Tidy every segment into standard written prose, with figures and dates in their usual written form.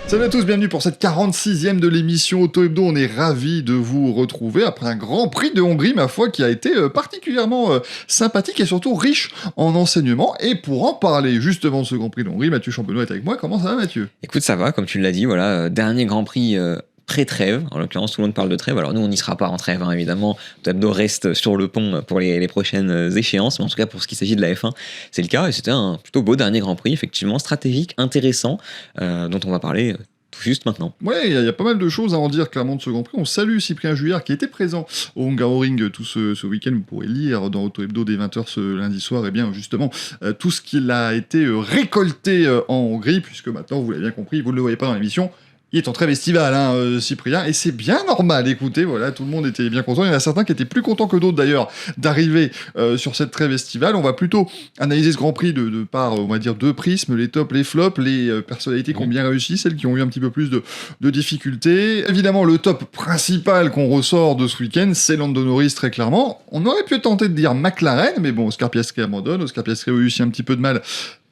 Salut à tous, bienvenue pour cette 46e de l'émission Auto Hebdo. On est ravis de vous retrouver après un Grand Prix de Hongrie, ma foi, qui a été particulièrement sympathique et surtout riche en enseignements. Et pour en parler justement de ce Grand Prix de Hongrie, Mathieu Champenois est avec moi. Comment ça va, Mathieu ? Écoute, ça va, comme tu l'as dit, voilà, dernier Grand Prix pré-trêve. En l'occurrence, tout le monde parle de trêve. Alors nous, on n'y sera pas en trêve, hein, évidemment. Auto Hebdo reste sur le pont pour les prochaines échéances. Mais en tout cas, pour ce qui s'agit de la F1, c'est le cas. Et c'était un plutôt beau dernier Grand Prix, effectivement, stratégique, intéressant, dont on va parler tout juste maintenant. Ouais, il y a pas mal de choses à en dire clairement de ce Grand Prix. On salue Cyprien Juillard qui était présent au Hungaroring tout ce week-end. Vous pourrez lire dans Auto Hebdo dès 20h ce lundi soir, et bien justement tout ce qu'il a été récolté en Hongrie, puisque maintenant, vous l'avez bien compris, vous ne le voyez pas dans l'émission, il est en trêve estivale, Cyprien, et c'est bien normal. Écoutez, voilà, tout le monde était bien content. Il y en a certains qui étaient plus contents que d'autres d'ailleurs d'arriver sur cette trêve estivale. On va plutôt analyser ce Grand Prix de par, on va dire, deux prismes, les tops, les flops, les personnalités qui ont bien réussi, celles qui ont eu un petit peu plus de difficultés. Évidemment, le top principal qu'on ressort de ce week-end, c'est Lando Norris, très clairement. On aurait pu tenter de dire McLaren, mais bon, Oscar Piastri abandonne. Oscar Piastri a eu aussi un petit peu de mal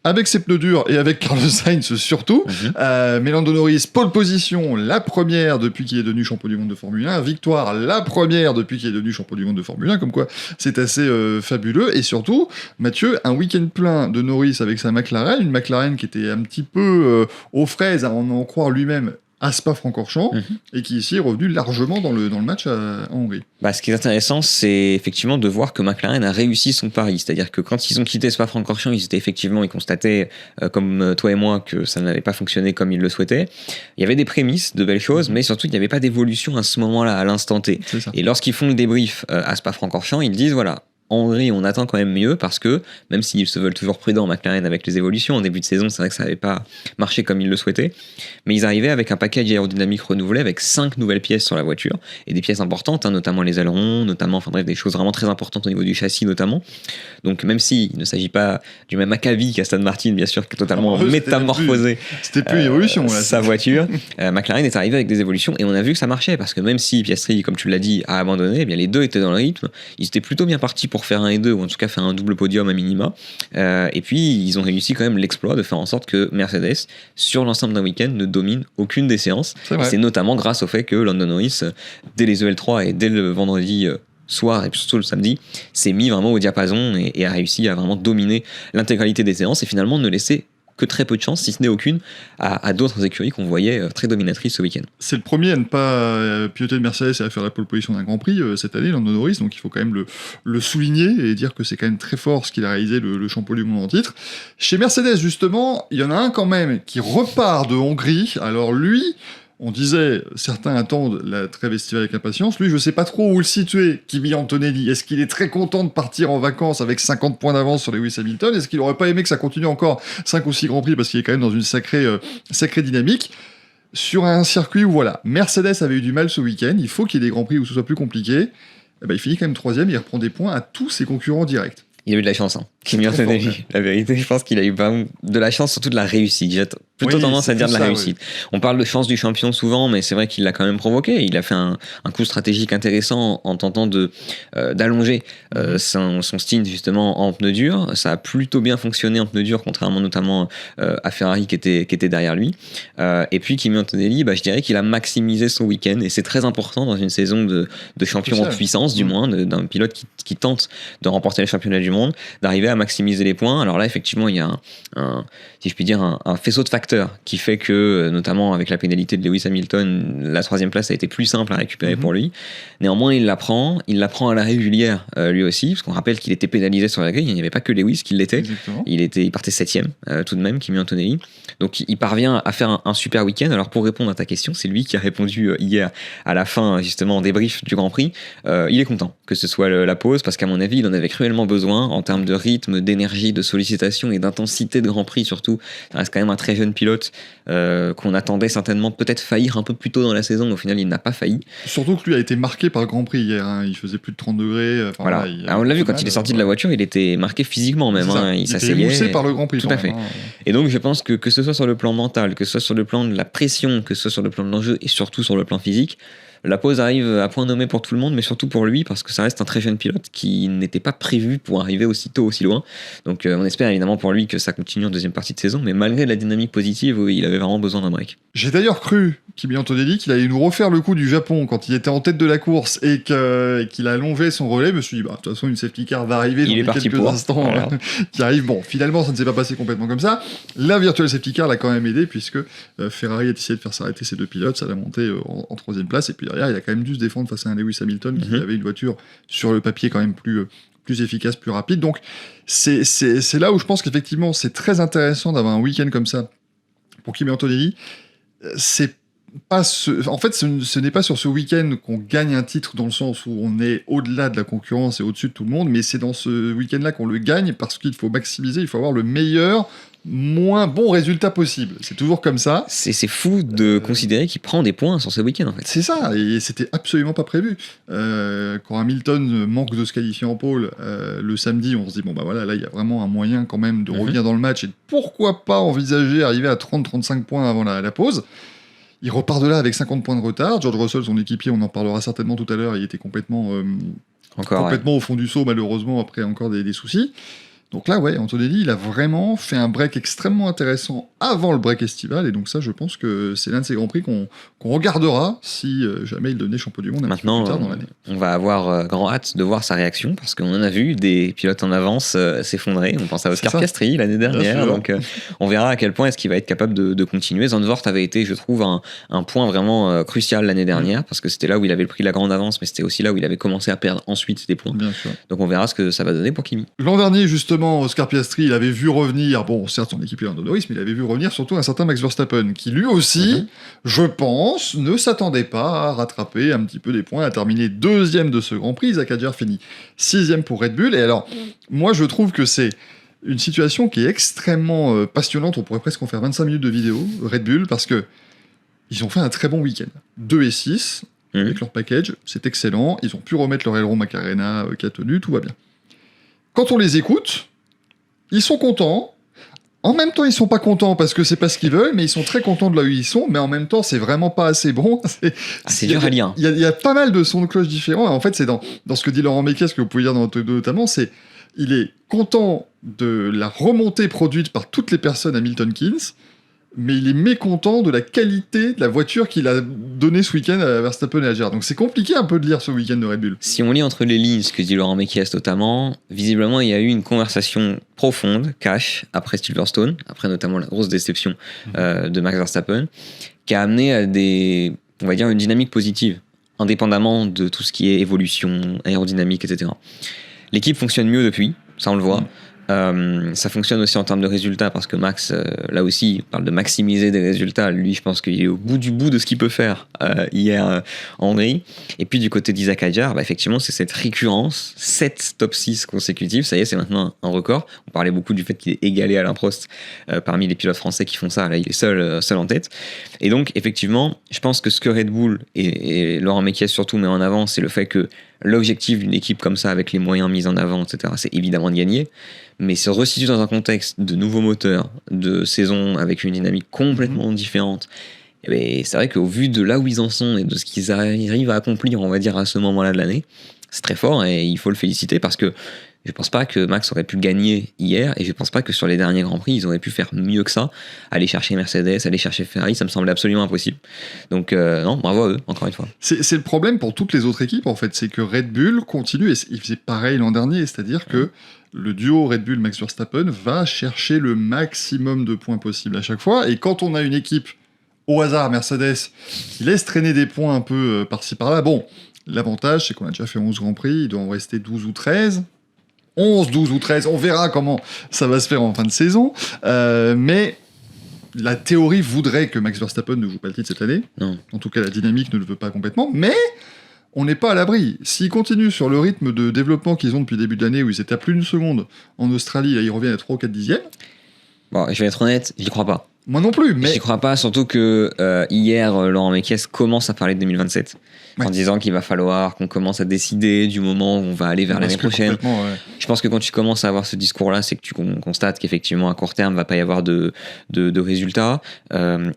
avec ses pneus durs et avec Carlos Sainz surtout. Mais Lando Norris, pole position, la première depuis qu'il est devenu champion du monde de Formule 1. Victoire, la première depuis qu'il est devenu champion du monde de Formule 1. Comme quoi, c'est assez fabuleux. Et surtout, Mathieu, un week-end plein de Norris avec sa McLaren. Une McLaren qui était un petit peu aux fraises, à en croire lui-même, à Spa-Francorchamps, et qui ici est revenu largement dans le match en Hongrie. Ce qui est intéressant, c'est effectivement de voir que McLaren a réussi son pari. C'est-à-dire que quand ils ont quitté Spa-Francorchamps, ils constataient, comme toi et moi, que ça n'avait pas fonctionné comme ils le souhaitaient. Il y avait des prémices, de belles choses, mais surtout, il n'y avait pas d'évolution à ce moment-là, à l'instant T. Et lorsqu'ils font le débrief à Spa-Francorchamps, ils disent, voilà, en Hongrie, on attend quand même mieux parce que, même s'ils se veulent toujours prudents, McLaren, avec les évolutions, en début de saison, c'est vrai que ça n'avait pas marché comme ils le souhaitaient, mais ils arrivaient avec un package aérodynamique renouvelé avec 5 nouvelles pièces sur la voiture, et des pièces importantes, notamment les ailerons, des choses vraiment très importantes au niveau du châssis notamment. Donc même s'il ne s'agit pas du même Maccabi qu'Aston Martin, bien sûr, qui a totalement métamorphosé c'était plus évolution, là, sa voiture, McLaren est arrivé avec des évolutions, et on a vu que ça marchait, parce que même si Piastri, comme tu l'as dit, a abandonné, eh bien les deux étaient dans le rythme, ils étaient plutôt bien partis pour faire un et deux, ou en tout cas faire un double podium à minima. Et puis, ils ont réussi quand même l'exploit de faire en sorte que Mercedes, sur l'ensemble d'un week-end, ne domine aucune des séances. C'est notamment grâce au fait que Lando Norris, dès les EL3 et dès le vendredi soir, et puis surtout le samedi, s'est mis vraiment au diapason et a réussi à vraiment dominer l'intégralité des séances et finalement ne laisser que très peu de chance, si ce n'est aucune, à d'autres écuries qu'on voyait très dominatrices ce week-end. C'est le premier à ne pas piloter de Mercedes et à faire la pole position d'un Grand Prix cette année, Lando Norris, donc il faut quand même le souligner et dire que c'est quand même très fort ce qu'il a réalisé, le champion du monde en titre. Chez Mercedes, justement, il y en a un quand même qui repart de Hongrie. Alors lui, on disait, certains attendent la trêve estivale avec impatience. Lui, je sais pas trop où le situer, Kimi Antonelli. Est-ce qu'il est très content de partir en vacances avec 50 points d'avance sur Lewis Hamilton ? Est-ce qu'il aurait pas aimé que ça continue encore 5 ou 6 Grands Prix parce qu'il est quand même dans une sacrée dynamique sur un circuit où, voilà, Mercedes avait eu du mal ce week-end. Il faut qu'il y ait des Grands Prix où ce soit plus compliqué. Il finit quand même 3e, il reprend des points à tous ses concurrents directs. Il a eu de la chance, Kimi Antonelli. La vérité, je pense qu'il a eu de la chance, surtout de la réussite. J'ai plutôt tendance à dire de la réussite. Oui. On parle de chance du champion souvent, mais c'est vrai qu'il l'a quand même provoqué. Il a fait un coup stratégique intéressant en tentant d'allonger son stint justement en pneus durs. Ça a plutôt bien fonctionné en pneus durs, contrairement notamment à Ferrari qui était derrière lui. Et puis Kimi Antonelli, je dirais qu'il a maximisé son week-end et c'est très important dans une saison de champion en puissance, du moins, d'un pilote qui tente de remporter le championnat du monde, d'arriver à maximiser les points. Alors là, effectivement, il y a si je puis dire, un faisceau de facteurs qui fait que, notamment avec la pénalité de Lewis Hamilton, la 3e place a été plus simple à récupérer pour lui. Néanmoins, il la prend à la régulière, lui aussi, parce qu'on rappelle qu'il était pénalisé sur la grille. Il n'y avait pas que Lewis qui l'était. Exactement. Il partait 7e, tout de même, Kimi Antonelli. Donc, il parvient à faire un super week-end. Alors, pour répondre à ta question, c'est lui qui a répondu hier à la fin, justement, en débrief du Grand Prix. Il est content que ce soit la pause, parce qu'à mon avis, il en avait cruellement besoin en termes de rythme, d'énergie, de sollicitation et d'intensité de Grand Prix, surtout. Ça reste quand même un très jeune pilote qu'on attendait certainement peut-être faillir un peu plus tôt dans la saison, mais au final il n'a pas failli. Surtout que lui a été marqué par le Grand Prix hier, il faisait plus de 30 degrés. Voilà. On l'a vu quand il est sorti de la voiture, il était marqué physiquement même, il s'asseyait. Il était émoussé par le Grand Prix. Tout à fait. Et donc je pense que ce soit sur le plan mental, que ce soit sur le plan de la pression, que ce soit sur le plan de l'enjeu et surtout sur le plan physique, la pause arrive à point nommé pour tout le monde, mais surtout pour lui, parce que ça reste un très jeune pilote qui n'était pas prévu pour arriver aussi tôt, aussi loin. Donc on espère évidemment pour lui que ça continue en deuxième partie de saison, mais malgré la dynamique positive, il avait vraiment besoin d'un break. J'ai d'ailleurs cru, Kimi Antonelli, qu'il allait nous refaire le coup du Japon quand il était en tête de la course et qu'il a allongé son relais. Je me suis dit, de toute façon, une safety car va arriver dans quelques instants voilà. Qui arrive. Bon, finalement, ça ne s'est pas passé complètement comme ça. La virtual safety car l'a quand même aidé puisque Ferrari a essayé de faire s'arrêter ses deux pilotes, ça l'a monté en troisième place et puis derrière, il a quand même dû se défendre face à un Lewis Hamilton qui avait une voiture sur le papier quand même plus efficace, plus rapide. Donc, c'est là où je pense qu'effectivement, c'est très intéressant d'avoir un week-end comme ça pour Kimi Antonelli. C'est pas en fait, ce n'est pas sur ce week-end qu'on gagne un titre dans le sens où on est au-delà de la concurrence et au-dessus de tout le monde, mais c'est dans ce week-end-là qu'on le gagne parce qu'il faut maximiser, il faut avoir le meilleur, moins bon résultat possible. C'est toujours comme ça. C'est fou de considérer qu'il prend des points sur ce week-end, en fait. C'est ça, et c'était absolument pas prévu. Quand Hamilton manque de se qualifier en pole le samedi, on se dit, bon bah voilà, là il y a vraiment un moyen quand même de revenir dans le match et de pourquoi pas envisager arriver à 30-35 points avant la pause. Il repart de là avec 50 points de retard. George Russell, son équipier, on en parlera certainement tout à l'heure, il était complètement au fond du seau, malheureusement, après encore des soucis. Donc là, ouais, Antonelli, il a vraiment fait un break extrêmement intéressant avant le break estival, et donc ça, je pense que c'est l'un de ces grands prix qu'on regardera si jamais il devenait champion du monde un petit peu plus tard dans l'année. On va avoir grand hâte de voir sa réaction, parce qu'on en a vu des pilotes en avance s'effondrer. On pense à Oscar Piastri l'année dernière, donc on verra à quel point est-ce qu'il va être capable de continuer. Zandvoort avait été, je trouve, un point vraiment crucial l'année dernière, parce que c'était là où il avait pris la grande avance, mais c'était aussi là où il avait commencé à perdre ensuite des points. Bien sûr. Donc on verra ce que ça va donner pour Kimi. L'an dernier, justement, Oscar Piastri, il avait vu revenir, bon, certes, son équipe est Lando Norris, mais il avait vu revenir surtout un certain Max Verstappen, qui lui aussi, je pense, ne s'attendait pas à rattraper un petit peu des points, à terminer deuxième de ce Grand Prix. Zach Hadjar finit 6e pour Red Bull. Et alors, moi, je trouve que c'est une situation qui est extrêmement passionnante. On pourrait presque en faire 25 minutes de vidéo, Red Bull, parce que ils ont fait un très bon week-end. 2 et 6, avec leur package, c'est excellent. Ils ont pu remettre leur aileron Macarena qui a tenu, tout va bien. Quand on les écoute, ils sont contents. En même temps, ils sont pas contents parce que c'est pas ce qu'ils veulent, mais ils sont très contents de là où ils sont. Mais en même temps, c'est vraiment pas assez bon. C'est dur à lire. Il y a pas mal de sons de cloche différents. En fait, c'est dans ce que dit Laurent Mekies, que vous pouvez lire dans votre vidéo notamment, il est content de la remontée produite par toutes les personnes à Milton Keynes, mais il est mécontent de la qualité de la voiture qu'il a donnée ce week-end à Verstappen et à Hadjar. Donc c'est compliqué un peu de lire ce week-end de Red Bull. Si on lit entre les lignes ce que dit Laurent Mekies notamment, visiblement il y a eu une conversation profonde, cash, après Silverstone, après notamment la grosse déception de Max Verstappen, qui a amené à on va dire, une dynamique positive, indépendamment de tout ce qui est évolution, aérodynamique, etc. L'équipe fonctionne mieux depuis, ça on le voit. Ça fonctionne aussi en termes de résultats parce que Max, là aussi, il parle de maximiser des résultats. Lui, je pense qu'il est au bout de ce qu'il peut faire hier en Hongrie. Et puis du côté d'Isaac Hadjar, effectivement, c'est cette récurrence, 7 top 6 consécutifs. Ça y est, c'est maintenant un record. On parlait beaucoup du fait qu'il est égalé à Alain Prost parmi les pilotes français qui font ça. Là, il est seul en tête. Et donc, effectivement, je pense que ce que Red Bull et Laurent Mekies surtout met en avant, c'est le fait que l'objectif d'une équipe comme ça, avec les moyens mis en avant, etc., c'est évidemment de gagner, mais se resituer dans un contexte de nouveaux moteurs, de saison avec une dynamique complètement différente, et c'est vrai qu'au vu de là où ils en sont et de ce qu'ils arrivent à accomplir, on va dire, à ce moment-là de l'année, c'est très fort et il faut le féliciter parce que je pense pas que Max aurait pu gagner hier et je pense pas que sur les derniers Grands Prix, ils auraient pu faire mieux que ça. Aller chercher Mercedes, aller chercher Ferrari, ça me semblait absolument impossible. Donc non, bravo à eux, encore une fois. C'est le problème pour toutes les autres équipes, en fait. C'est que Red Bull continue, et il faisait pareil l'an dernier, c'est-à-dire que le duo Red Bull-Max Verstappen va chercher le maximum de points possible à chaque fois. Et quand on a une équipe, au hasard, Mercedes, qui laisse traîner des points un peu par-ci par-là, bon, l'avantage, c'est qu'on a déjà fait 11 Grands Prix, il doit en rester 12 ou 13. 11, 12 ou 13, on verra comment ça va se faire en fin de saison. Mais la théorie voudrait que Max Verstappen ne joue pas le titre cette année. Non. En tout cas, la dynamique ne le veut pas complètement. Mais on n'est pas à l'abri. S'ils continuent sur le rythme de développement qu'ils ont depuis le début de l'année, où ils étaient à plus d'une seconde en Australie, là ils reviennent à 3 ou 4 dixièmes. Bon, je vais être honnête, j'y crois pas. Moi non plus, mais... J'y crois pas, surtout que hier, Laurent Mekies commence à parler de 2027, en disant qu'il va falloir qu'on commence à décider du moment où on va aller vers l'année prochaine. Je pense que quand tu commences à avoir ce discours-là, c'est que tu constates qu'effectivement, à court terme, il ne va pas y avoir de résultats.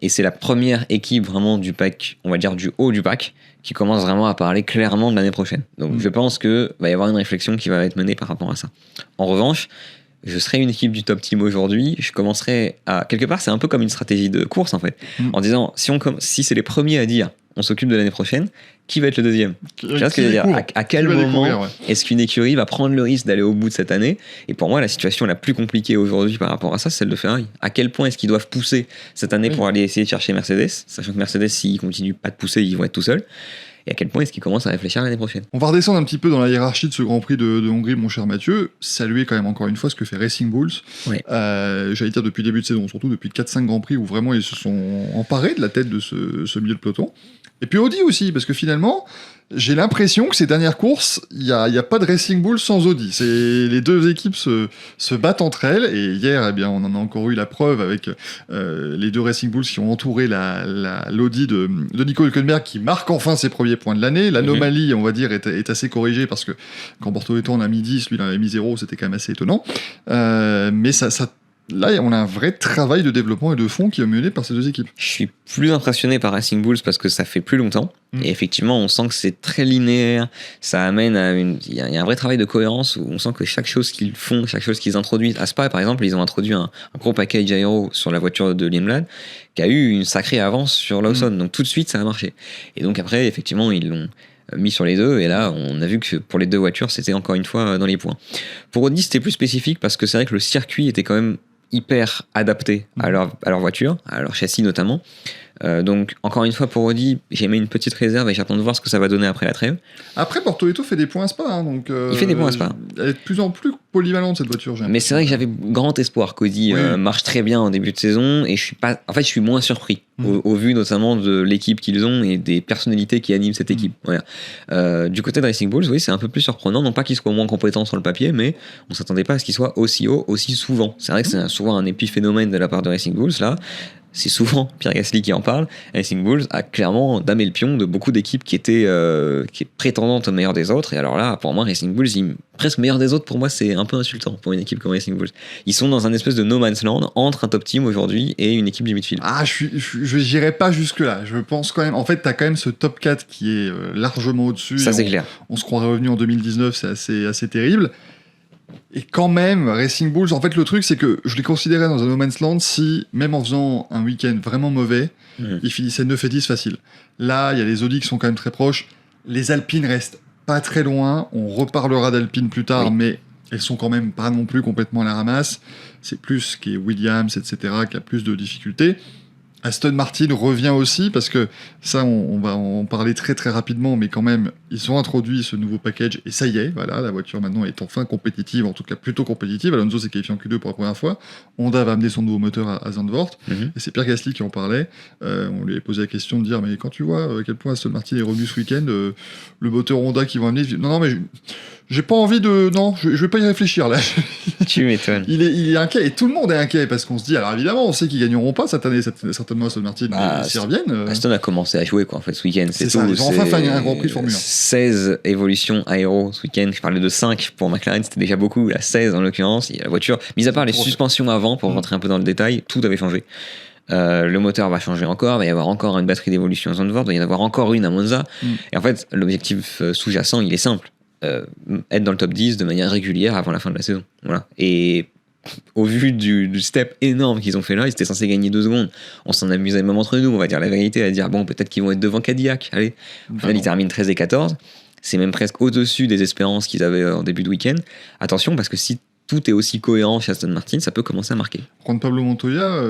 Et c'est la première équipe vraiment du pack, on va dire du haut du pack, qui commence vraiment à parler clairement de l'année prochaine. Donc je pense qu'il va y avoir une réflexion qui va être menée par rapport à ça. En revanche, je serais une équipe du top team aujourd'hui, je commencerai à... Quelque part, c'est un peu comme une stratégie de course, en fait. En disant, si c'est les premiers à dire on s'occupe de l'année prochaine, qui va être le deuxième? Tu vois ce que je veux dire? À quel moment est-ce qu'une écurie va prendre le risque d'aller au bout de cette année? Et pour moi, la situation la plus compliquée aujourd'hui par rapport à ça, c'est celle de Ferrari. À quel point est-ce qu'ils doivent pousser cette année pour aller essayer de chercher Mercedes, sachant que Mercedes, s'ils continuent pas de pousser, ils vont être tout seuls. Et à quel point est-ce qu'ils commencent à réfléchir l'année prochaine? On va redescendre un petit peu dans la hiérarchie de ce Grand Prix de Hongrie, mon cher Mathieu. Saluer quand même encore une fois ce que fait Racing Bulls. Oui. J'allais dire depuis le début de saison, surtout depuis 4-5 Grands Prix où vraiment ils se sont emparés de la tête de ce milieu de peloton. Et puis Audi aussi, parce que finalement, j'ai l'impression que ces dernières courses, il n'y a pas de Racing Bulls sans Audi. Les deux équipes se battent entre elles, et hier, eh bien, on en a encore eu la preuve avec les deux Racing Bulls qui ont entouré l'Audi de Nico Hülkenberg, qui marque enfin ses premiers points de l'année. L'anomalie, on va dire, est assez corrigée, parce que quand Bortoleto en a mis 10, lui il en avait mis 0, c'était quand même assez étonnant. Mais là, on a un vrai travail de développement et de fond qui est mené par ces deux équipes. Je suis plus impressionné par Racing Bulls parce que ça fait plus longtemps. Et effectivement, on sent que c'est très linéaire. Ça amène à il y a un vrai travail de cohérence où on sent que chaque chose qu'ils font, chaque chose qu'ils introduisent. À Spa, par exemple, ils ont introduit un gros package aéro sur la voiture de Limblad qui a eu une sacrée avance sur Lawson. Donc tout de suite, ça a marché. Et donc après, effectivement, ils l'ont mis sur les deux, et là on a vu que pour les deux voitures c'était encore une fois dans les points. Pour Audi c'était plus spécifique parce que c'est vrai que le circuit était quand même hyper adapté à leur voiture, à leur châssis notamment. Donc encore une fois pour Audi, j'ai mis une petite réserve et j'attends de voir ce que ça va donner après la trêve. Après Bortoleto fait des points à Spa, donc il fait des points à Spa. Elle est de plus en plus polyvalente cette voiture. Mais c'est vrai que j'avais grand espoir qu'Audi marche très bien en début de saison, et je suis moins surpris au vu notamment de l'équipe qu'ils ont et des personnalités qui animent cette équipe. Voilà. Du côté de Racing Bulls, oui, c'est un peu plus surprenant, non pas qu'ils soient moins compétents sur le papier, mais on s'attendait pas à ce qu'ils soient aussi haut aussi souvent. C'est vrai que c'est souvent un épiphénomène de la part de Racing Bulls là. C'est souvent Pierre Gasly qui en parle. Racing Bulls a clairement damé le pion de beaucoup d'équipes qui étaient prétendantes au meilleur des autres. Et alors là, pour moi, Racing Bulls, presque meilleur des autres, pour moi, c'est un peu insultant pour une équipe comme Racing Bulls. Ils sont dans un espèce de no man's land entre un top team aujourd'hui et une équipe du midfield. Ah, je n'irai pas jusque-là. Je pense quand même. En fait, tu as quand même ce top 4 qui est largement au-dessus. Ça, c'est clair. On se croirait revenu en 2019, c'est assez terrible. Et quand même, Racing Bulls, en fait, le truc, c'est que je les considérais dans un no man's land si, même en faisant un week-end vraiment mauvais, ils finissaient 9 et 10 facile. Là, il y a les Audi qui sont quand même très proches. Les Alpines restent pas très loin. On reparlera d'Alpine plus tard, mais elles sont quand même pas non plus complètement à la ramasse. C'est plus qui est Williams, etc., qui a plus de difficultés. Aston Martin revient aussi, parce que ça, on va en parler très très rapidement, mais quand même, ils ont introduit ce nouveau package, et ça y est, voilà, la voiture maintenant est enfin compétitive, en tout cas plutôt compétitive. Alonso s'est qualifié en Q2 pour la première fois, Honda va amener son nouveau moteur à Zandvoort, et c'est Pierre Gasly qui en parlait. On lui a posé la question de dire, mais quand tu vois à quel point Aston Martin est revenu ce week-end, le moteur Honda qu'ils vont amener, non, mais j'ai pas envie de... Non, je vais pas y réfléchir, là. Tu m'étonnes. Il est inquiet, et tout le monde est inquiet, parce qu'on se dit, alors évidemment, on sait qu'ils gagneront pas cette année, certainement Aston Martin, mais s'ils reviennent... Aston a commencé à jouer, quoi, en fait, ce week-end. C'est ça, ils ont enfin fait un Grand Prix de Formule 1. 16 évolutions aéro ce week-end. Je parlais de 5 pour McLaren, c'était déjà beaucoup. La 16 en l'occurrence. La voiture, mis à part les suspensions avant, pour rentrer un peu dans le détail, tout avait changé. Le moteur va changer encore, il va y avoir encore une batterie d'évolution à Zandvoort, il va y en avoir encore une à Monza. Et en fait, l'objectif sous-jacent, il est simple. Être dans le top 10 de manière régulière avant la fin de la saison. Voilà. Et au vu du step énorme qu'ils ont fait là, ils étaient censés gagner 2 secondes. On s'en amusait même entre nous, on va dire la vérité, à dire bon, peut-être qu'ils vont être devant Cadillac. Allez, au final, ils terminent 13 et 14. C'est même presque au-dessus des espérances qu'ils avaient en début de week-end. Attention, parce que si tout est aussi cohérent chez Aston Martin, ça peut commencer à marquer. Juan Pablo Montoya,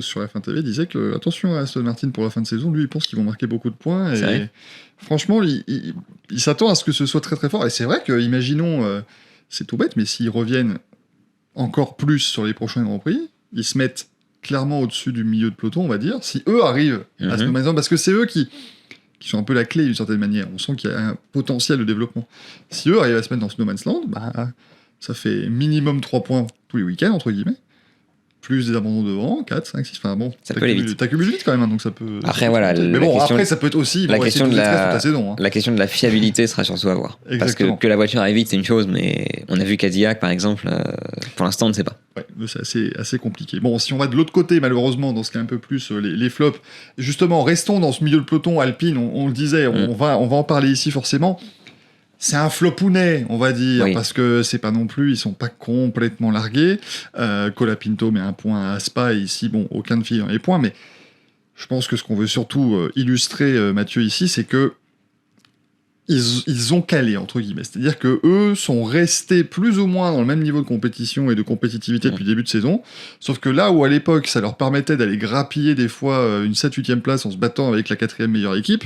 sur F1 TV, disait que, attention à Aston Martin pour la fin de saison, lui, il pense qu'ils vont marquer beaucoup de points. Et franchement, il s'attend à ce que ce soit très très fort. Et c'est vrai que, imaginons, c'est tout bête, mais s'ils reviennent encore plus sur les prochains Grands Prix, ils se mettent clairement au-dessus du milieu de peloton, on va dire, si eux arrivent à se mettre, parce que c'est eux qui sont un peu la clé d'une certaine manière. On sent qu'il y a un potentiel de développement. Si eux arrivent à se mettre dans ce no man's land, ça fait minimum 3 points tous les week-ends, entre guillemets. plus des abandons devant, 4, 5, 6, enfin bon, ça peut aller vite. T'accumules vite quand même, hein, donc ça peut... Après, voilà. Mais bon, après, ça peut être aussi... La question de la saison, hein. La question de la fiabilité sera surtout à voir. Parce que la voiture aille vite, c'est une chose, mais on a vu Cadillac, par exemple, pour l'instant, on ne sait pas. Ouais, c'est assez compliqué. Bon, si on va de l'autre côté, malheureusement, dans ce qui est un peu plus les flops, justement, restons dans ce milieu de peloton Alpine, on le disait, on va en parler ici forcément. C'est un flopounet, on va dire, parce que c'est pas non plus, ils sont pas complètement largués. Colapinto met un point à Spa, et ici, bon, aucun de filles dans les points, mais je pense que ce qu'on veut surtout illustrer, Mathieu, ici, c'est que ils ont calé, entre guillemets. C'est-à-dire que eux sont restés plus ou moins dans le même niveau de compétition et de compétitivité depuis le début de saison, sauf que là où à l'époque ça leur permettait d'aller grappiller des fois une 7-8e place en se battant avec la 4e meilleure équipe,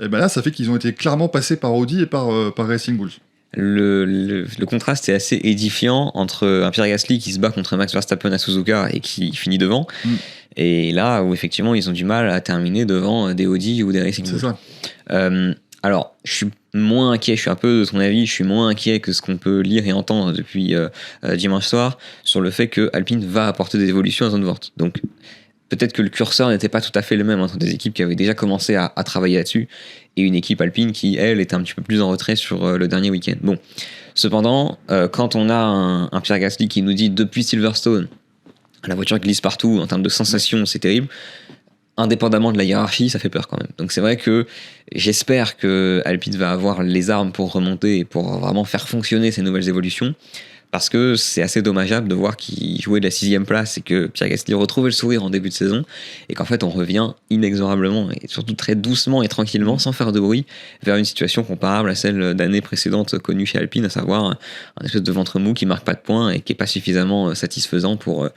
et ben là ça fait qu'ils ont été clairement passés par Audi et par Racing Bulls. Le contraste est assez édifiant entre un Pierre Gasly qui se bat contre Max Verstappen à Suzuka et qui finit devant, et là où effectivement ils ont du mal à terminer devant des Audi ou des Racing Bulls. C'est ça. Alors, je suis moins inquiet, je suis un peu de ton avis, je suis moins inquiet que ce qu'on peut lire et entendre depuis dimanche soir sur le fait que Alpine va apporter des évolutions à Zandvoort. Donc, peut-être que le curseur n'était pas tout à fait le même entre des équipes qui avaient déjà commencé à travailler là-dessus et une équipe Alpine qui, elle, était un petit peu plus en retrait sur le dernier week-end. Bon, cependant, quand on a un Pierre Gasly qui nous dit depuis Silverstone, la voiture glisse partout, en termes de sensations, c'est terrible. Indépendamment de la hiérarchie, ça fait peur quand même. Donc c'est vrai que j'espère que Alpine va avoir les armes pour remonter et pour vraiment faire fonctionner ces nouvelles évolutions, parce que c'est assez dommageable de voir qu'il jouait de la 6e place et que Pierre Gasly retrouvait le sourire en début de saison et qu'en fait on revient inexorablement et surtout très doucement et tranquillement, sans faire de bruit, vers une situation comparable à celle d'années précédentes connue chez Alpine, à savoir un espèce de ventre mou qui marque pas de points et qui est pas suffisamment satisfaisant pour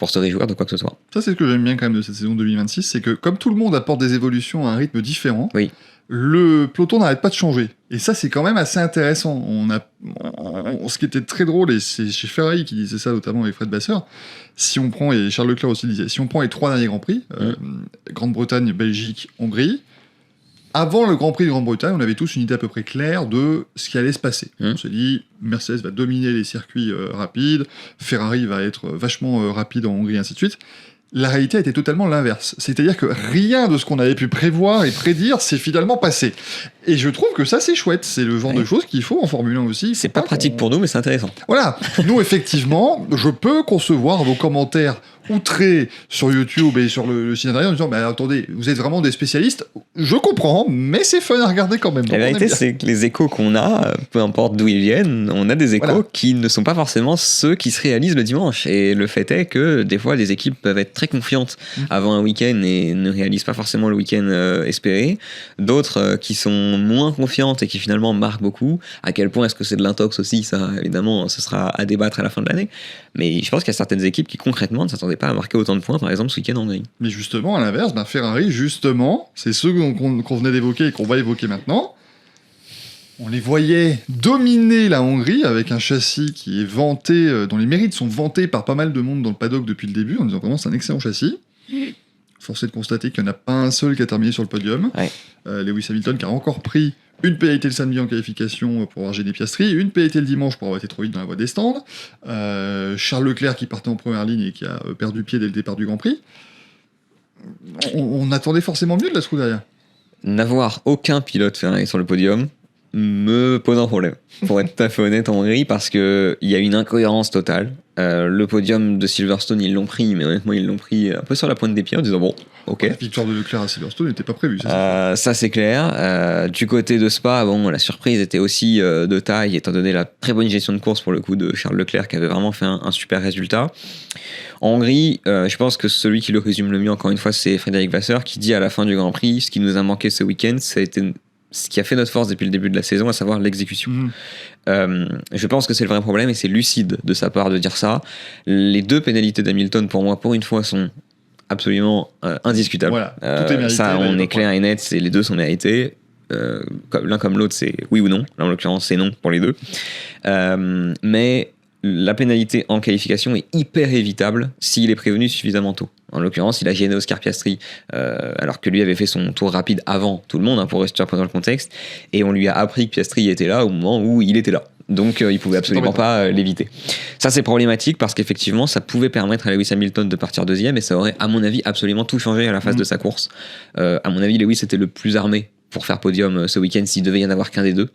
se réjouir de quoi que ce soit. Ça c'est ce que j'aime bien quand même de cette saison 2026, c'est que comme tout le monde apporte des évolutions à un rythme différent, le peloton n'arrête pas de changer. Et ça, c'est quand même assez intéressant. Ce qui était très drôle, et c'est chez Ferrari qui disait ça, notamment avec Fred Vasseur, si on prend, et Charles Leclerc aussi le disait, si on prend les 3 derniers Grands Prix, Grande-Bretagne, Belgique, Hongrie, avant le Grand Prix de Grande-Bretagne, on avait tous une idée à peu près claire de ce qui allait se passer. On s'est dit, Mercedes va dominer les circuits rapides, Ferrari va être vachement rapide en Hongrie, ainsi de suite. La réalité a été totalement l'inverse. C'est-à-dire que rien de ce qu'on avait pu prévoir et prédire s'est finalement passé. Et je trouve que ça, c'est chouette. C'est le genre de choses qu'il faut en Formule 1 aussi. C'est pas pratique pour nous, mais c'est intéressant. Voilà. Nous, effectivement, je peux concevoir vos commentaires outrés sur YouTube et sur le site internet en disant attendez, vous êtes vraiment des spécialistes. Je comprends, mais c'est fun à regarder quand même. La vérité, c'est que les échos qu'on a, peu importe d'où ils viennent, on a des échos qui ne sont pas forcément ceux qui se réalisent le dimanche. Et le fait est que des fois, les équipes peuvent être très confiantes avant un week-end et ne réalisent pas forcément le week-end espéré. D'autres qui sont moins confiantes et qui finalement marquent beaucoup. À quel point est-ce que c'est de l'intox aussi, ça, évidemment, ce sera à débattre à la fin de l'année. Mais je pense qu'il y a certaines équipes qui, concrètement, ne s'attendaient pas à marquer autant de points, par exemple, ce week-end en Hongrie. Mais justement, à l'inverse, Ferrari, justement, c'est ceux qu'on venait d'évoquer et qu'on va évoquer maintenant. On les voyait dominer la Hongrie avec un châssis qui est vanté, dont les mérites sont vantés par pas mal de monde dans le paddock depuis le début, en disant vraiment c'est un excellent châssis. Force est de constater qu'il n'y en a pas un seul qui a terminé sur le podium. Lewis Hamilton qui a encore pris une pénalité le samedi en qualification pour avoir gêné Piastri, une pénalité le dimanche pour avoir été trop vite dans la voie des stands, Charles Leclerc qui partait en première ligne et qui a perdu pied dès le départ du Grand Prix. On attendait forcément mieux de la Scuderia. N'avoir aucun pilote Ferrari sur le podium me pose un problème, pour être tout à fait honnête, en Hongrie, parce qu'il y a une incohérence totale. Le podium de Silverstone, ils l'ont pris, mais honnêtement, ils l'ont pris un peu sur la pointe des pieds en disant bon, ok. La victoire de Leclerc à Silverstone n'était pas prévue. Ça, c'est clair. Du côté de Spa, bon, la surprise était aussi de taille, étant donné la très bonne gestion de course pour le coup de Charles Leclerc, qui avait vraiment fait un super résultat. En Hongrie, je pense que celui qui le résume le mieux, encore une fois, c'est Frédéric Vasseur, qui dit à la fin du Grand Prix, ce qui nous a manqué ce week-end, ça a été ce qui a fait notre force depuis le début de la saison, à savoir l'exécution. Je pense que c'est le vrai problème et c'est lucide de sa part de dire ça. Les 2 pénalités d'Hamilton, pour moi, pour une fois, sont absolument indiscutables. Voilà, tout est mérité, ça, on est clair et net, les 2 sont mérités. L'un comme l'autre, c'est oui ou non. Là, en l'occurrence, c'est non pour les 2. Mais la pénalité en qualification est hyper évitable s'il est prévenu suffisamment tôt. En l'occurrence, il a gêné Oscar Piastri, alors que lui avait fait son tour rapide avant tout le monde, pour rester dans le contexte, et on lui a appris que Piastri était là au moment où il était là. donc il pouvait absolument pas l'éviter. Ça c'est problématique parce qu'effectivement ça pouvait permettre à Lewis Hamilton de partir deuxième et ça aurait à mon avis absolument tout changé à la phase de sa course. À mon avis Lewis était le plus armé pour faire podium ce week-end s'il devait y en avoir qu'un des deux.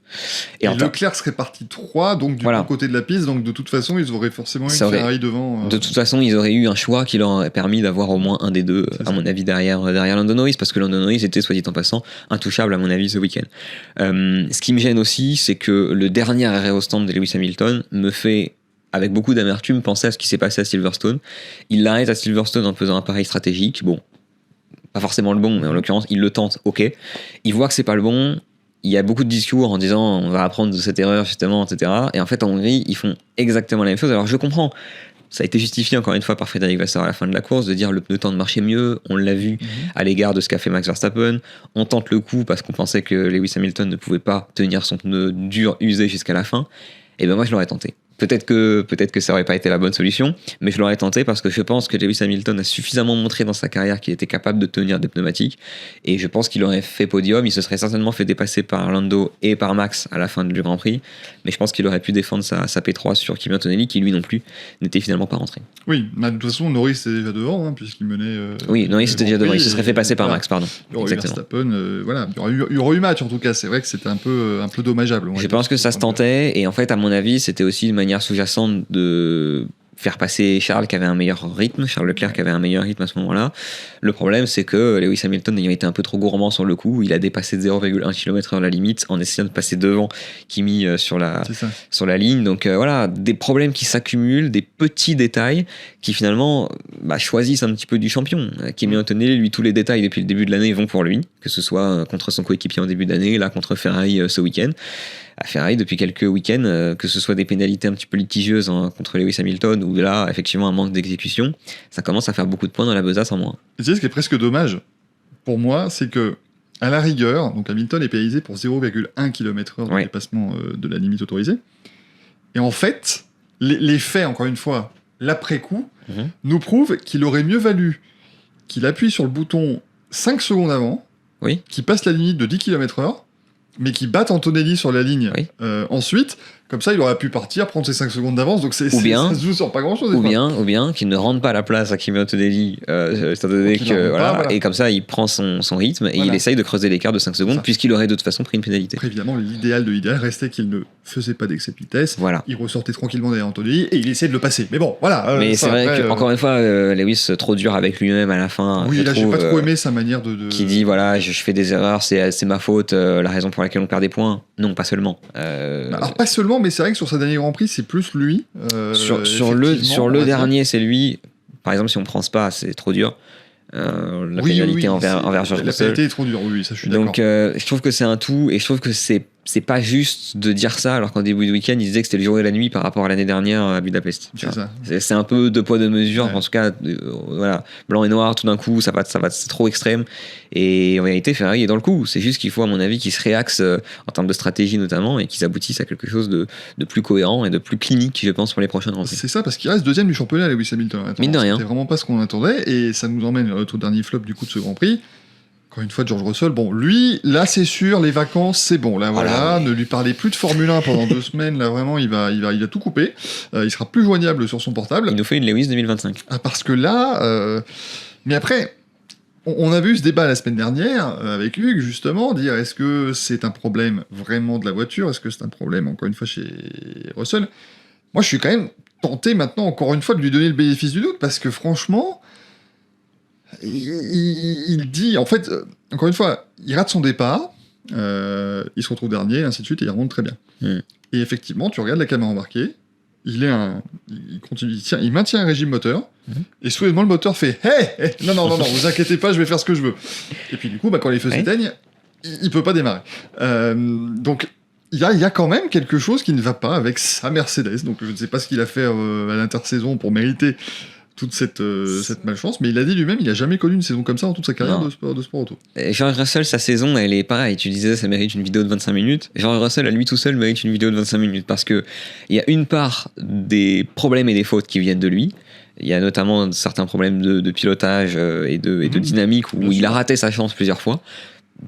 Et Leclerc serait parti 3, donc du côté de la piste, donc de toute façon ils auraient forcément une Ferrari devant. De toute façon ils auraient eu un choix qui leur aurait permis d'avoir au moins un des deux, à mon avis, derrière Lando Norris, parce que Lando Norris était, soit dit en passant, intouchable à mon avis ce week-end. Ce qui me gêne aussi, c'est que le dernier arrêt au stand de Lewis Hamilton me fait, avec beaucoup d'amertume, penser à ce qui s'est passé à Silverstone. Il l'arrête à Silverstone en faisant un pari stratégique, bon, pas forcément le bon, mais en l'occurrence, il le tente, ok. Il voit que c'est pas le bon, il y a beaucoup de discours en disant on va apprendre de cette erreur justement, etc. Et en fait, en Hongrie, ils font exactement la même chose. Alors je comprends, ça a été justifié encore une fois par Frédéric Vasseur à la fin de la course, de dire le pneu tente de marcher mieux, on l'a vu à l'égard de ce qu'a fait Max Verstappen. On tente le coup parce qu'on pensait que Lewis Hamilton ne pouvait pas tenir son pneu dur, usé jusqu'à la fin. Et ben moi, je l'aurais tenté. Peut-être que ça aurait pas été la bonne solution, mais je l'aurais tenté parce que je pense que Lewis Hamilton a suffisamment montré dans sa carrière qu'il était capable de tenir des pneumatiques, et je pense qu'il aurait fait podium. Il se serait certainement fait dépasser par Lando et par Max à la fin du Grand Prix, mais je pense qu'il aurait pu défendre sa P3 sur Kimi Antonelli, qui lui non plus n'était finalement pas rentré. Oui, mais de toute façon Norris était déjà devant, puisqu'il menait. Oui, Norris était déjà devant, il se serait fait passer par Max, pardon. Il y aurait eu Verstappen, voilà, il y aurait eu match en tout cas. C'est vrai que c'était un peu dommageable. Je pense que ça se tentait, et en fait à mon avis c'était aussi une manière sous-jacente de faire passer Charles qui avait un meilleur rythme, Charles Leclerc qui avait un meilleur rythme à ce moment-là. Le problème, c'est que Lewis Hamilton ayant été un peu trop gourmand sur le coup, il a dépassé de 0,1 km/h la limite en essayant de passer devant Kimi sur la ligne. Donc voilà, des problèmes qui s'accumulent, des petits détails qui finalement choisissent un petit peu du champion. Kimi Antonelli, lui, tous les détails depuis le début de l'année vont pour lui, que ce soit contre son coéquipier en début d'année, là contre Ferrari ce week-end. À Ferrari depuis quelques week-ends, que ce soit des pénalités un petit peu litigieuses contre Lewis Hamilton ou là effectivement un manque d'exécution, ça commence à faire beaucoup de points dans la besace en moins. Et tu sais ce qui est presque dommage pour moi, c'est que à la rigueur, donc Hamilton est pénalisé pour 0,1 km/h de dépassement de la limite autorisée. Et en fait, les faits, encore une fois, l'après-coup, nous prouvent qu'il aurait mieux valu qu'il appuie sur le bouton 5 secondes avant, qu'il passe la limite de 10 km/h, mais qui batte Antonelli sur la ligne ensuite, comme ça il aurait pu partir, prendre ses 5 secondes d'avance, donc ça se joue sur pas grand chose. Ou bien qu'il ne rentre pas à la place à Kimi Antonelli, étant donné que voilà, et comme ça il prend son rythme et il essaye de creuser l'écart de 5 secondes, puisqu'il aurait de toute façon pris une pénalité. Après, évidemment, l'idéal de l'idéal restait qu'il ne faisait pas d'excès de vitesse, il ressortait tranquillement derrière Antonelli et il essayait de le passer. Mais bon, voilà. Mais c'est vrai qu'encore une fois, Lewis trop dur avec lui-même à la fin. Oui, là j'ai pas trop aimé sa manière de... Qui dit voilà, je fais des erreurs, c'est ma faute, la raison pour laquelle on perd des points. Non, pas seulement. Alors pas seulement, mais c'est vrai que sur sa dernier Grand Prix, c'est plus lui. Sur le dernier, c'est lui. Par exemple, si on prend Spa, c'est trop dur. La pénalité envers George Russell. La pénalité est trop dure, oui, ça je suis d'accord. Donc je trouve que c'est un tout, et je trouve que c'est pas juste de dire ça alors qu'en début de week-end ils disaient que c'était le jour et la nuit par rapport à l'année dernière à Budapest. C'est un peu deux poids deux mesures, en tout cas voilà, blanc et noir tout d'un coup, ça va c'est trop extrême, et en réalité Ferrari est dans le coup. C'est juste qu'il faut à mon avis qu'ils se réaxent en termes de stratégie notamment, et qu'ils aboutissent à quelque chose de plus cohérent et de plus clinique, je pense, pour les prochaines rentrées. C'est ça, parce qu'il reste deuxième du championnat Lewis Hamilton. Mine de rien, c'était vraiment pas ce qu'on attendait, et ça nous emmène au dernier flop du coup de ce Grand Prix. Encore une fois, George Russell, bon, lui, là, c'est sûr, les vacances, c'est bon. Là, voilà, ne lui parlez plus de Formule 1 pendant 2 semaines. Là, vraiment, il va tout couper. Il sera plus joignable sur son portable. Il nous fait une Lewis 2025. Parce que là... Mais après, on a vu ce débat la semaine dernière avec Hugues, justement, dire est-ce que c'est un problème vraiment de la voiture ? Est-ce que c'est un problème, encore une fois, chez Russell ? Moi, je suis quand même tenté maintenant, encore une fois, de lui donner le bénéfice du doute, parce que franchement... Il dit, en fait, encore une fois, il rate son départ, il se retrouve dernier, ainsi de suite, et il remonte très bien. Et effectivement, tu regardes la caméra embarquée, il continue, il maintient un régime moteur, et soudainement le moteur fait hey, non, vous inquiétez pas, je vais faire ce que je veux. Et puis du coup, quand les feux s'éteignent, il peut pas démarrer. Donc il y a quand même quelque chose qui ne va pas avec sa Mercedes. Donc je ne sais pas ce qu'il a fait à l'intersaison pour mériter toute cette malchance, mais il a dit lui-même, il a jamais connu une saison comme ça dans toute sa carrière de sport auto. George Russell, sa saison, elle est pareille. Tu disais, ça mérite une vidéo de 25 minutes. George Russell, à lui tout seul, mérite une vidéo de 25 minutes, parce que il y a une part des problèmes et des fautes qui viennent de lui. Il y a notamment certains problèmes de pilotage et de dynamique où il a raté sa chance plusieurs fois.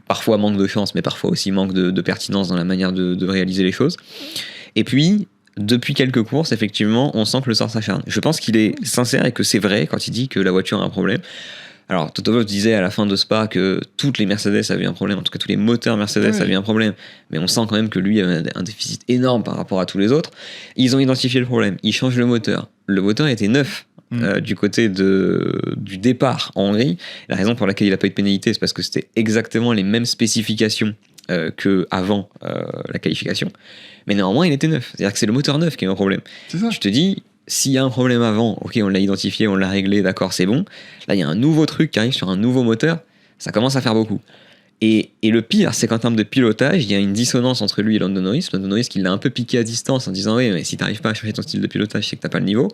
Parfois manque de chance, mais parfois aussi manque de pertinence dans la manière de réaliser les choses. Et puis, depuis quelques courses, effectivement, on sent que le sort s'acharne. Je pense qu'il est sincère et que c'est vrai quand il dit que la voiture a un problème. Alors, Toto Wolff disait à la fin de Spa que toutes les Mercedes avaient un problème, en tout cas tous les moteurs Mercedes avaient un problème, mais on sent quand même que lui avait un déficit énorme par rapport à tous les autres. Ils ont identifié le problème, ils changent le moteur. Le moteur était neuf. Du côté du départ en Hongrie. La raison pour laquelle il n'a pas eu de pénalité, c'est parce que c'était exactement les mêmes spécifications qu'avant la qualification. Mais néanmoins, il était neuf. C'est-à-dire que c'est le moteur neuf qui a un problème. C'est ça. Je te dis, s'il y a un problème avant, ok, on l'a identifié, on l'a réglé, d'accord, c'est bon. Là, il y a un nouveau truc qui arrive sur un nouveau moteur, ça commence à faire beaucoup. Et le pire, c'est qu'en termes de pilotage, il y a une dissonance entre lui et Lando Norris. Lando Norris qui l'a un peu piqué à distance en disant oui, mais si t'arrives pas à changer ton style de pilotage, c'est que t'as pas le niveau.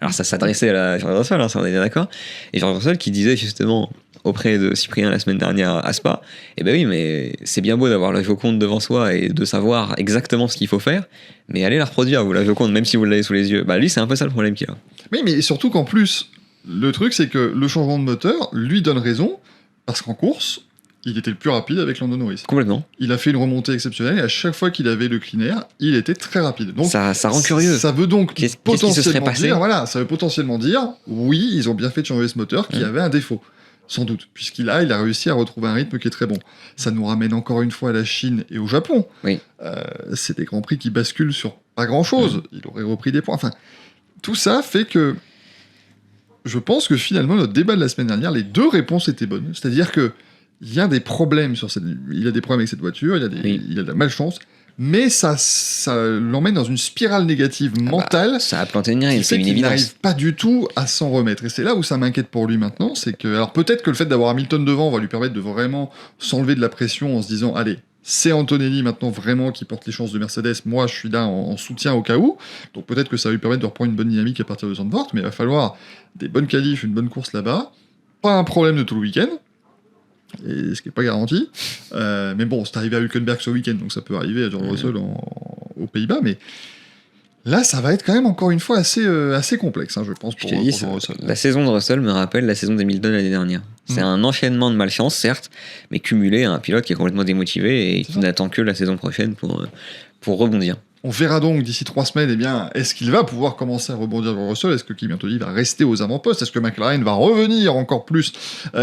Alors ça s'adressait à George Russell, hein, ça on est bien d'accord. Et George Russell qui disait justement auprès de Cyprien la semaine dernière à Spa, eh ben oui, mais c'est bien beau d'avoir la Joconde devant soi et de savoir exactement ce qu'il faut faire, mais allez la reproduire, vous, la Joconde, même si vous l'avez sous les yeux. Bah lui, c'est un peu ça le problème qu'il a. Oui, mais surtout qu'en plus, le truc, c'est que le changement de moteur lui donne raison, parce qu'en course, il était le plus rapide avec Lando Norris. Complètement. Il a fait une remontée exceptionnelle et à chaque fois qu'il avait le clean air, il était très rapide. Donc ça rend curieux. Ça veut donc potentiellement dire, ça veut potentiellement dire, oui, ils ont bien fait de changer ce moteur qui avait un défaut. Sans doute, puisqu'il a réussi à retrouver un rythme qui est très bon. Ça nous ramène encore une fois à la Chine et au Japon. Oui. C'est des grands prix qui basculent sur pas grand-chose. Il aurait repris des points. Enfin, tout ça fait que je pense que finalement, notre débat de la semaine dernière, les deux réponses étaient bonnes. C'est-à-dire que il y a des problèmes il a des problèmes avec cette voiture, il a de la malchance, mais ça l'emmène dans une spirale négative mentale. Ça a planté une graine, c'est une évidence. Il n'arrive pas du tout à s'en remettre. Et c'est là où ça m'inquiète pour lui maintenant, c'est que, alors peut-être que le fait d'avoir Hamilton devant va lui permettre de vraiment s'enlever de la pression en se disant, allez, c'est Antonelli maintenant vraiment qui porte les chances de Mercedes, moi je suis là en soutien au cas où, donc peut-être que ça va lui permettre de reprendre une bonne dynamique à partir de Zandvoort, mais il va falloir des bonnes qualifs, une bonne course là-bas, pas un problème de tout le week-end, et ce qui n'est pas garanti. Mais bon, c'est arrivé à Hülkenberg ce week-end, donc ça peut arriver à George Russell aux Pays-Bas, mais là, ça va être quand même encore une fois assez complexe, hein, je pense, pour Russell. La saison de Russell me rappelle la saison d'Hamilton l'année dernière. C'est un enchaînement de malchance, certes, mais cumulé à un pilote qui est complètement démotivé et qui n'attend que la saison prochaine pour rebondir. On verra donc d'ici 3 semaines, eh bien, est-ce qu'il va pouvoir commencer à rebondir sur Russell? Est-ce que Kimi Antonelli va rester aux avant-postes? Est-ce que McLaren va revenir encore plus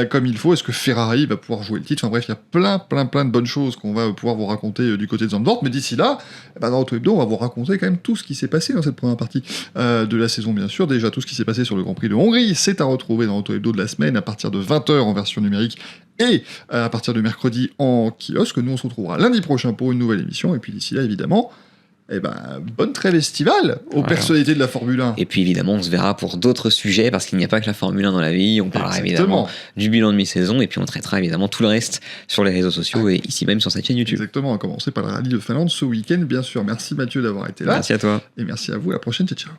comme il faut? Est-ce que Ferrari va pouvoir jouer le titre? Enfin bref, il y a plein de bonnes choses qu'on va pouvoir vous raconter du côté de Zandvoort. Mais d'ici là, dans Auto Hebdo, on va vous raconter quand même tout ce qui s'est passé dans cette première partie de la saison, bien sûr. Déjà, tout ce qui s'est passé sur le Grand Prix de Hongrie, c'est à retrouver dans Auto Hebdo de la semaine à partir de 20h en version numérique et à partir de mercredi en kiosque. Nous, on se retrouvera lundi prochain pour une nouvelle émission. Et puis d'ici là, évidemment, bonne trêve estivale aux personnalités de la Formule 1. Et puis évidemment, on se verra pour d'autres sujets parce qu'il n'y a pas que la Formule 1 dans la vie. On parlera évidemment du bilan de mi-saison et puis on traitera évidemment tout le reste sur les réseaux sociaux et ici même sur cette chaîne YouTube. Exactement, à commencer par le rallye de Finlande ce week-end, bien sûr. Merci Mathieu d'avoir été là. Merci à toi. Et merci à vous. À la prochaine. Ciao.